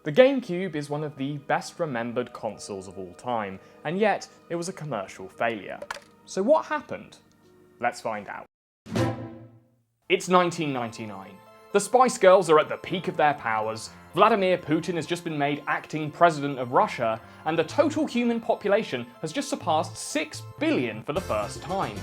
The GameCube is one of the best remembered consoles of all time, and yet it was a commercial failure. So what happened? Let's find out. It's 1999. The Spice Girls are at the peak of their powers, Vladimir Putin has just been made acting president of Russia, and the total human population has just surpassed 6 billion for the first time.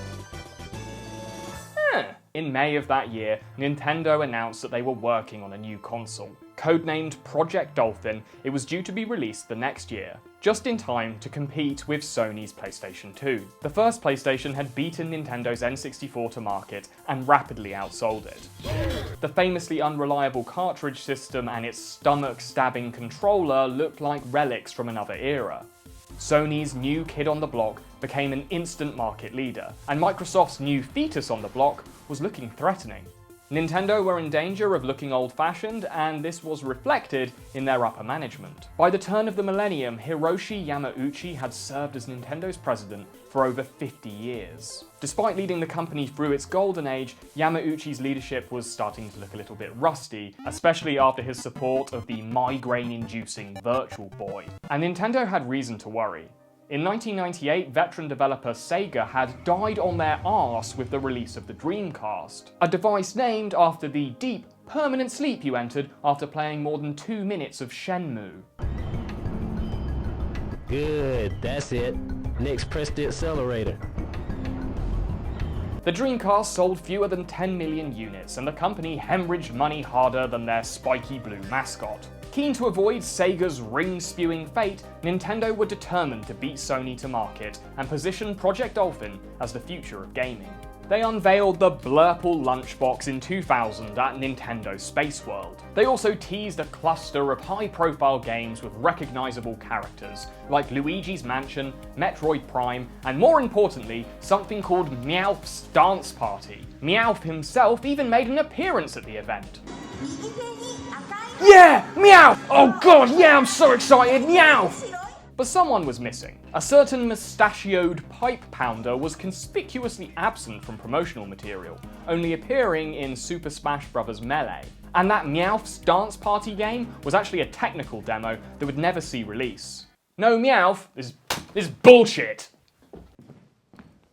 In May of that year, Nintendo announced that they were working on a new console. Codenamed Project Dolphin, it was due to be released the next year, just in time to compete with Sony's PlayStation 2. The first PlayStation had beaten Nintendo's N64 to market and rapidly outsold it. The famously unreliable cartridge system and its stomach-stabbing controller looked like relics from another era. Sony's new kid on the block became an instant market leader, and Microsoft's new fetus on the block was looking threatening. Nintendo were in danger of looking old-fashioned, and this was reflected in their upper management. By the turn of the millennium, Hiroshi Yamauchi had served as Nintendo's president for over 50 years. Despite leading the company through its golden age, Yamauchi's leadership was starting to look a little bit rusty, especially after his support of the migraine-inducing Virtual Boy. And Nintendo had reason to worry. In 1998, veteran developer SEGA had died on their arse with the release of the Dreamcast, a device named after the deep, permanent sleep you entered after playing more than 2 minutes of Shenmue. Good, that's it. Next, press the accelerator. The Dreamcast sold fewer than 10 million units, and the company hemorrhaged money harder than their spiky blue mascot. Keen to avoid Sega's ring-spewing fate, Nintendo were determined to beat Sony to market and position Project Dolphin as the future of gaming. They unveiled the blurple lunchbox in 2000 at Nintendo Space World. They also teased a cluster of high-profile games with recognizable characters, like Luigi's Mansion, Metroid Prime, and more importantly, something called Meowth's Dance Party. Meowth himself even made an appearance at the event. Yeah! Meowth! Oh god, yeah, I'm so excited! Meowth! But someone was missing. A certain mustachioed pipe pounder was conspicuously absent from promotional material, only appearing in Super Smash Bros. Melee. And that Meowth's Dance Party game was actually a technical demo that would never see release. No, Meowth is bullshit!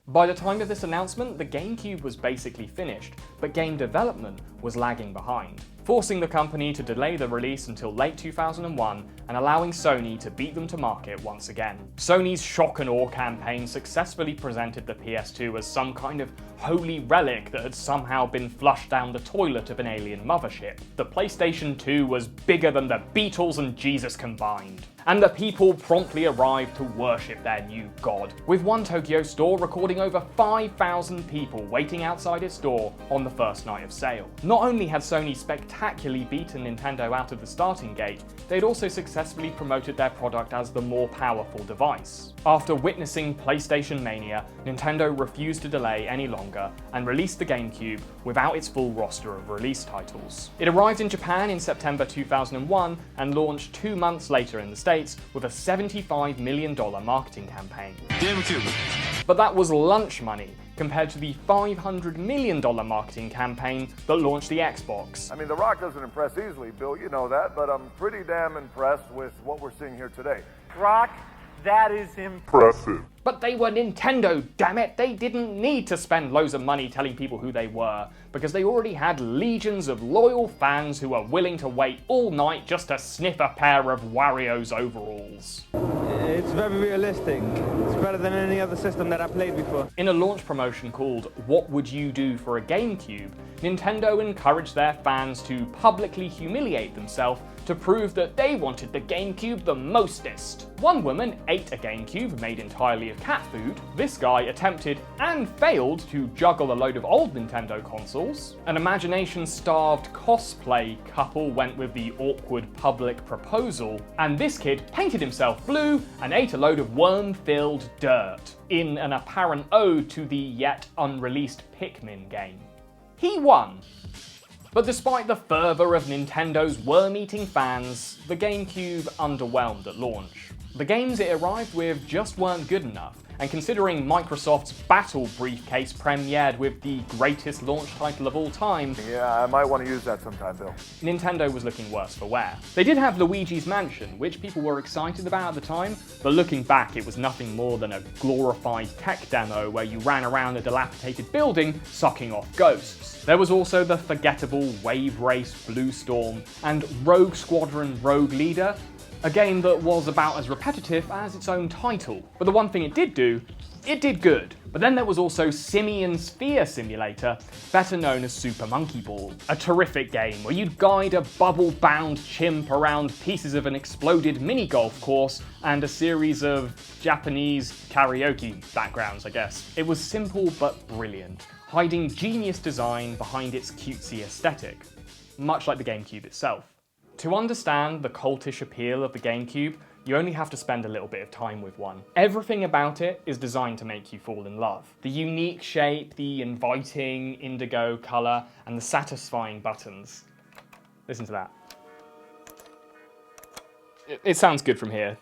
By the time of this announcement, the GameCube was basically finished, but game development was lagging behind, forcing the company to delay the release until late 2001 and allowing Sony to beat them to market once again. Sony's shock and awe campaign successfully presented the PS2 as some kind of holy relic that had somehow been flushed down the toilet of an alien mothership. The PlayStation 2 was bigger than the Beatles and Jesus combined, and the people promptly arrived to worship their new god, with one Tokyo store recording over 5,000 people waiting outside its door on the first night of sale. Not only had Sony spectacularly beaten Nintendo out of the starting gate, they'd also successfully promoted their product as the more powerful device. After witnessing PlayStation Mania, Nintendo refused to delay any longer and released the GameCube without its full roster of release titles. It arrived in Japan in September 2001 and launched 2 months later in the States with a $75 million marketing campaign. GameCube. But that was lunch money compared to the $500 million marketing campaign that launched the Xbox. I mean, The Rock doesn't impress easily, Bill, you know that, but I'm pretty damn impressed with what we're seeing here today. Rock, that is impressive. But they were Nintendo, damn it! They didn't need to spend loads of money telling people who they were, because they already had legions of loyal fans who were willing to wait all night just to sniff a pair of Wario's overalls. It's very realistic. It's better than any other system that I played before. In a launch promotion called What Would You Do for a GameCube, Nintendo encouraged their fans to publicly humiliate themselves to prove that they wanted the GameCube the mostest. One woman ate a GameCube made entirely of cat food. This guy attempted and failed to juggle a load of old Nintendo consoles. An imagination-starved cosplay couple went with the awkward public proposal, and this kid painted himself blue and ate a load of worm-filled dirt in an apparent ode to the yet unreleased Pikmin game. He won. But despite the fervour of Nintendo's worm-eating fans, the GameCube underwhelmed at launch. The games it arrived with just weren't good enough, and considering Microsoft's Battle briefcase premiered with the greatest launch title of all time, Yeah, I might want to use that sometime, Bill. Nintendo was looking worse for wear. They did have Luigi's Mansion, which people were excited about at the time, but looking back it was nothing more than a glorified tech demo where you ran around a dilapidated building sucking off ghosts. There was also the forgettable Wave Race Blue Storm and Rogue Squadron Rogue Leader, a game that was about as repetitive as its own title. But the one thing it did do, it did good. But then there was also Simian Sphere Simulator, better known as Super Monkey Ball, a terrific game where you'd guide a bubble-bound chimp around pieces of an exploded mini-golf course and a series of Japanese karaoke backgrounds, I guess. It was simple but brilliant, hiding genius design behind its cutesy aesthetic, much like the GameCube itself. To understand the cultish appeal of the GameCube, you only have to spend a little bit of time with one. Everything about it is designed to make you fall in love. The unique shape, the inviting indigo colour, and the satisfying buttons. Listen to that. It sounds good from here.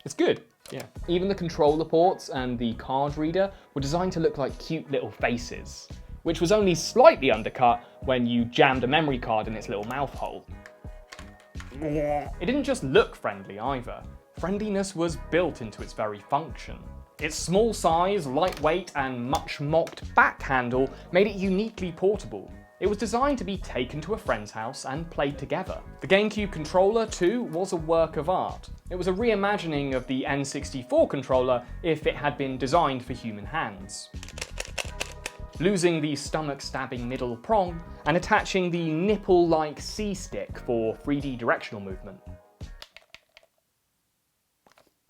It's good, yeah. Even the controller ports and the card reader were designed to look like cute little faces, which was only slightly undercut when you jammed a memory card in its little mouth hole. It didn't just look friendly either. Friendliness was built into its very function. Its small size, lightweight, and much mocked back handle made it uniquely portable. It was designed to be taken to a friend's house and played together. The GameCube controller, too, was a work of art. It was a reimagining of the N64 controller if it had been designed for human hands, losing the stomach-stabbing middle prong and attaching the nipple-like C-stick for 3D directional movement.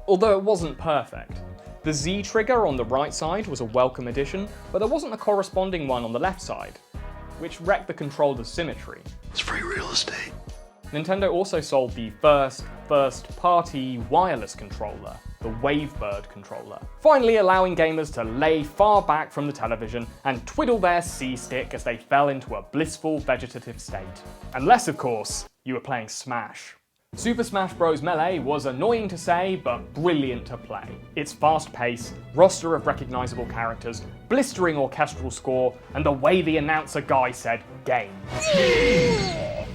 Although it wasn't perfect. The Z trigger on the right side was a welcome addition, but there wasn't a corresponding one on the left side, which wrecked the controller's symmetry. It's free real estate. Nintendo also sold the first-party wireless controller, the Wavebird controller, finally allowing gamers to lay far back from the television and twiddle their C-stick as they fell into a blissful vegetative state. Unless, of course, you were playing Smash. Super Smash Bros. Melee was annoying to say, but brilliant to play. Its fast pace, roster of recognizable characters, blistering orchestral score, and the way the announcer guy said, game.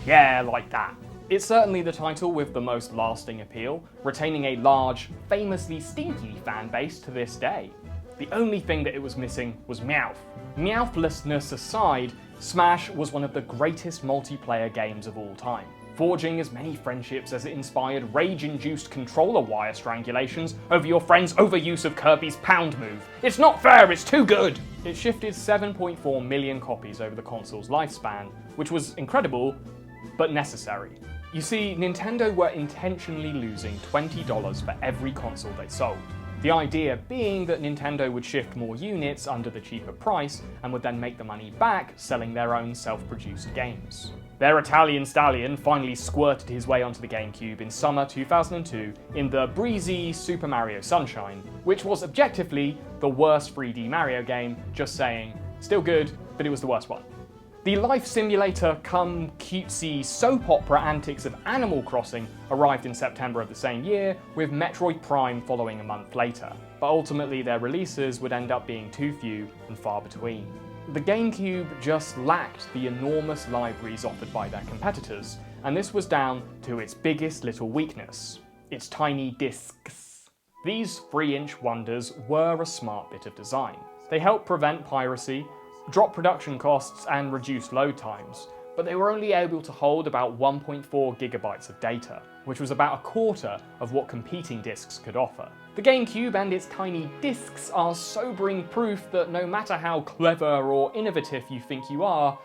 Yeah, like that. It's certainly the title with the most lasting appeal, retaining a large, famously stinky fan base to this day. The only thing that it was missing was Meowth. Meowthlessness aside, Smash was one of the greatest multiplayer games of all time, forging as many friendships as it inspired rage-induced controller wire strangulations over your friend's overuse of Kirby's pound move. It's not fair, it's too good! It shifted 7.4 million copies over the console's lifespan, which was incredible, but necessary. You see, Nintendo were intentionally losing $20 for every console they sold. The idea being that Nintendo would shift more units under the cheaper price and would then make the money back selling their own self-produced games. Their Italian stallion finally squirted his way onto the GameCube in summer 2002 in the breezy Super Mario Sunshine, which was objectively the worst 3D Mario game, just saying. Still good, but it was the worst one. The life simulator cum cutesy soap opera antics of Animal Crossing arrived in September of the same year, with Metroid Prime following a month later, but ultimately their releases would end up being too few and far between. The GameCube just lacked the enormous libraries offered by their competitors, and this was down to its biggest little weakness, its tiny discs. These 3-inch wonders were a smart bit of design. They helped prevent piracy, drop production costs, and reduce load times, but they were only able to hold about 1.4 gigabytes of data, which was about a quarter of what competing discs could offer. The GameCube and its tiny discs are sobering proof that no matter how clever or innovative you think you are,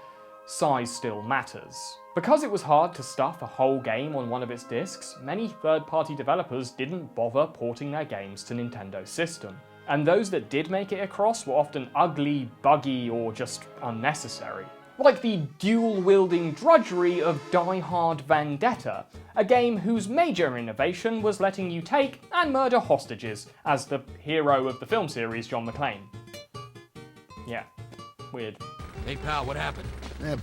size still matters. Because it was hard to stuff a whole game on one of its discs, many third-party developers didn't bother porting their games to Nintendo's system. And those that did make it across were often ugly, buggy, or just unnecessary. Like the dual-wielding drudgery of Die Hard Vendetta, a game whose major innovation was letting you take and murder hostages as the hero of the film series, John McClane. Yeah, weird. Hey pal, what happened?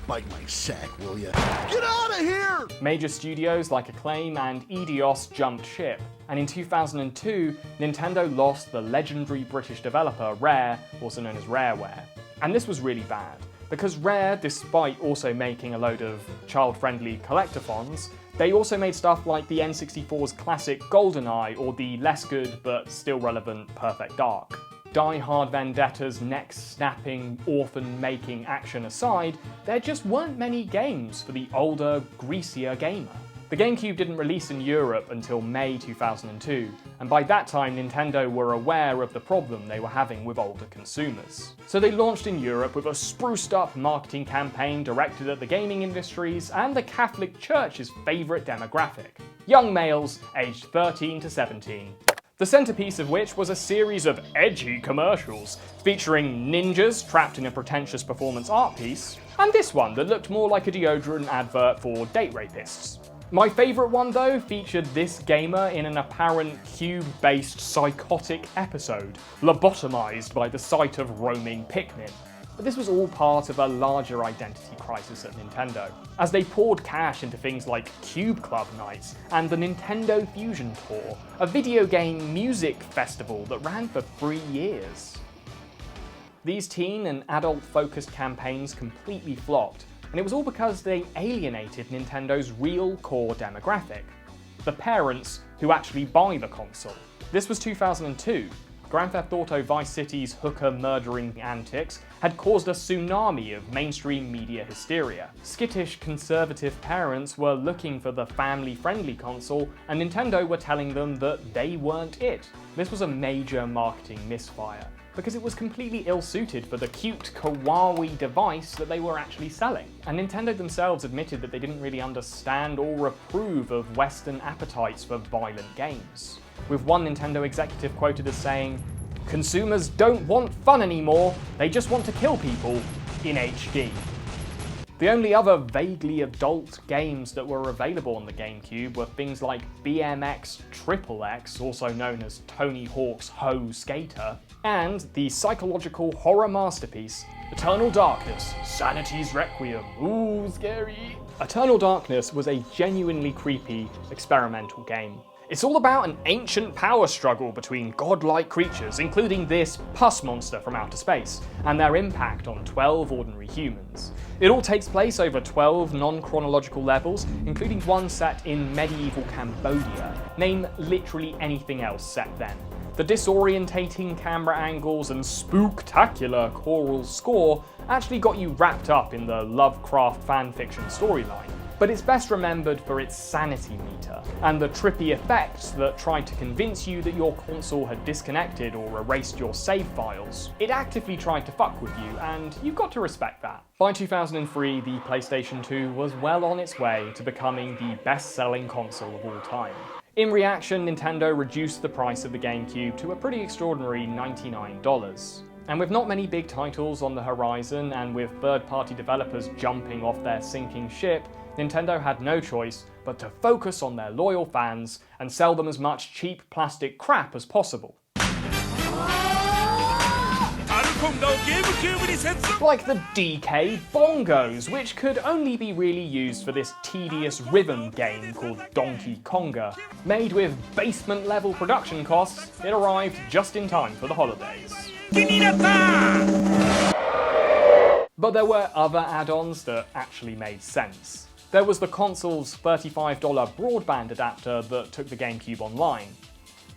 Bite my sack, will ya? Get out of here! Major studios like Acclaim and Eidos jumped ship, and in 2002, Nintendo lost the legendary British developer Rare, also known as Rareware. And this was really bad, because Rare, despite also making a load of child-friendly collectathons, they also made stuff like the N64's classic GoldenEye or the less good but still relevant Perfect Dark. Die Hard Vendetta's neck-snapping, orphan-making action aside, there just weren't many games for the older, greasier gamer. The GameCube didn't release in Europe until May 2002, and by that time Nintendo were aware of the problem they were having with older consumers. So they launched in Europe with a spruced-up marketing campaign directed at the gaming industries and the Catholic Church's favourite demographic: young males aged 13 to 17. The centerpiece of which was a series of edgy commercials featuring ninjas trapped in a pretentious performance art piece, and this one that looked more like a deodorant advert for date rapists. My favourite one though featured this gamer in an apparent cube-based psychotic episode, lobotomized by the sight of roaming Pikmin. But this was all part of a larger identity crisis at Nintendo, as they poured cash into things like Cube Club Nights and the Nintendo Fusion Tour, a video game music festival that ran for 3 years. These teen and adult-focused campaigns completely flopped, and it was all because they alienated Nintendo's real core demographic: the parents who actually buy the console. This was 2002. Grand Theft Auto Vice City's hooker-murdering antics had caused a tsunami of mainstream media hysteria. Skittish conservative parents were looking for the family-friendly console, and Nintendo were telling them that they weren't it. This was a major marketing misfire, because it was completely ill-suited for the cute kawaii device that they were actually selling. And Nintendo themselves admitted that they didn't really understand or approve of Western appetites for violent games, with one Nintendo executive quoted as saying, "Consumers don't want fun anymore, they just want to kill people in HD." The only other vaguely adult games that were available on the GameCube were things like BMX XXX, also known as Tony Hawk's Ho Skater, and the psychological horror masterpiece Eternal Darkness, Sanity's Requiem. Ooh, scary. Eternal Darkness was a genuinely creepy experimental game. It's all about an ancient power struggle between godlike creatures, including this pus monster from outer space, and their impact on 12 ordinary humans. It all takes place over 12 non-chronological levels, including one set in medieval Cambodia. Name literally anything else set then. The disorientating camera angles and spooktacular choral score actually got you wrapped up in the Lovecraft fanfiction storyline. But it's best remembered for its sanity meter, and the trippy effects that tried to convince you that your console had disconnected or erased your save files. It actively tried to fuck with you, and you've got to respect that. By 2003, the PlayStation 2 was well on its way to becoming the best-selling console of all time. In reaction, Nintendo reduced the price of the GameCube to a pretty extraordinary $99. And with not many big titles on the horizon, and with third-party developers jumping off their sinking ship, Nintendo had no choice but to focus on their loyal fans and sell them as much cheap plastic crap as possible. Like the DK Bongos, which could only be really used for this tedious rhythm game called Donkey Konga. Made with basement-level production costs, it arrived just in time for the holidays. But there were other add-ons that actually made sense. There was the console's $35 broadband adapter that took the GameCube online.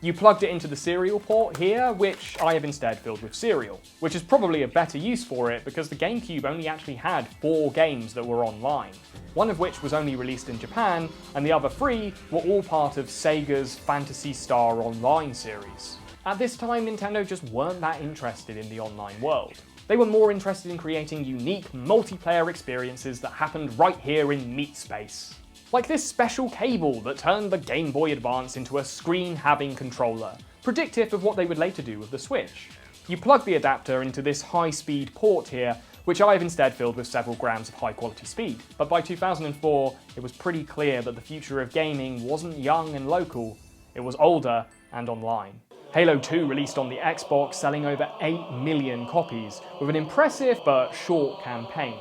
You plugged it into the serial port here, which I have instead filled with cereal, which is probably a better use for it because the GameCube only actually had 4 games that were online, one of which was only released in Japan, and the other 3 were all part of SEGA's Phantasy Star Online series. At this time, Nintendo just weren't that interested in the online world. They were more interested in creating unique multiplayer experiences that happened right here in meat space. Like this special cable that turned the Game Boy Advance into a screen-having controller, predictive of what they would later do with the Switch. You plug the adapter into this high-speed port here, which I have instead filled with several grams of high-quality speed. But by 2004, it was pretty clear that the future of gaming wasn't young and local, it was older and online. Halo 2 released on the Xbox, selling over 8 million copies, with an impressive but short campaign.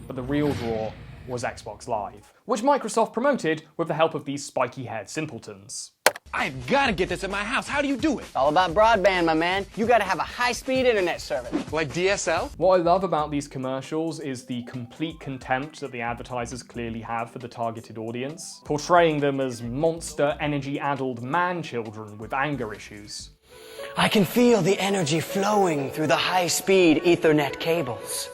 But the real draw was Xbox Live, which Microsoft promoted with the help of these spiky-haired simpletons. I've got to get this at my house. How do you do it? All about broadband, my man. You gotta have a high-speed internet service. Like DSL? What I love about these commercials is the complete contempt that the advertisers clearly have for the targeted audience, portraying them as monster, energy-addled man-children with anger issues. I can feel the energy flowing through the high-speed Ethernet cables.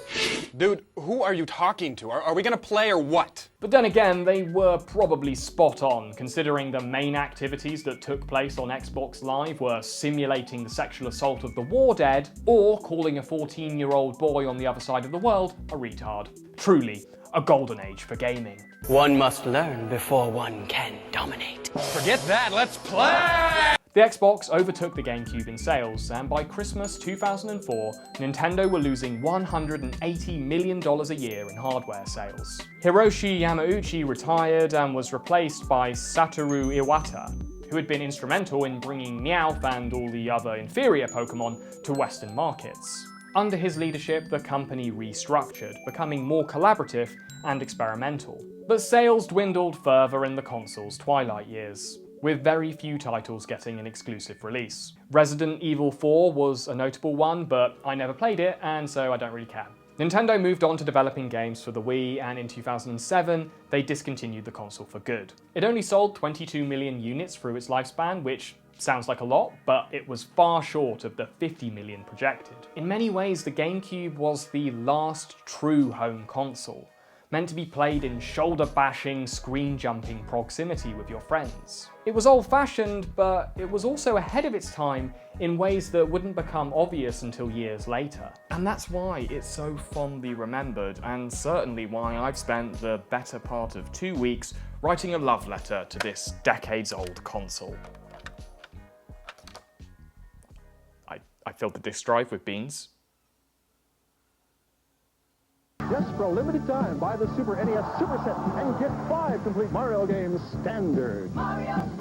Dude, who are you talking to? Are we gonna play or what? But then again, they were probably spot on, considering the main activities that took place on Xbox Live were simulating the sexual assault of the war dead, or calling a 14-year-old boy on the other side of the world a retard. Truly, a golden age for gaming. One must learn before one can dominate. Forget that, let's play! The Xbox overtook the GameCube in sales, and by Christmas 2004, Nintendo were losing $180 million a year in hardware sales. Hiroshi Yamauchi retired and was replaced by Satoru Iwata, who had been instrumental in bringing Meowth and all the other inferior Pokemon to Western markets. Under his leadership, the company restructured, becoming more collaborative and experimental. But sales dwindled further in the console's twilight years, with very few titles getting an exclusive release. Resident Evil 4 was a notable one, but I never played it, and so I don't really care. Nintendo moved on to developing games for the Wii, and in 2007, they discontinued the console for good. It only sold 22 million units through its lifespan, which sounds like a lot, but it was far short of the 50 million projected. In many ways, the GameCube was the last true home console, meant to be played in shoulder-bashing, screen-jumping proximity with your friends. It was old-fashioned, but it was also ahead of its time in ways that wouldn't become obvious until years later. And that's why it's so fondly remembered, and certainly why I've spent the better part of 2 weeks writing a love letter to this decades-old console. I filled the disk drive with beans. Just for a limited time, buy the Super NES Super Set and get 5 complete Mario games standard.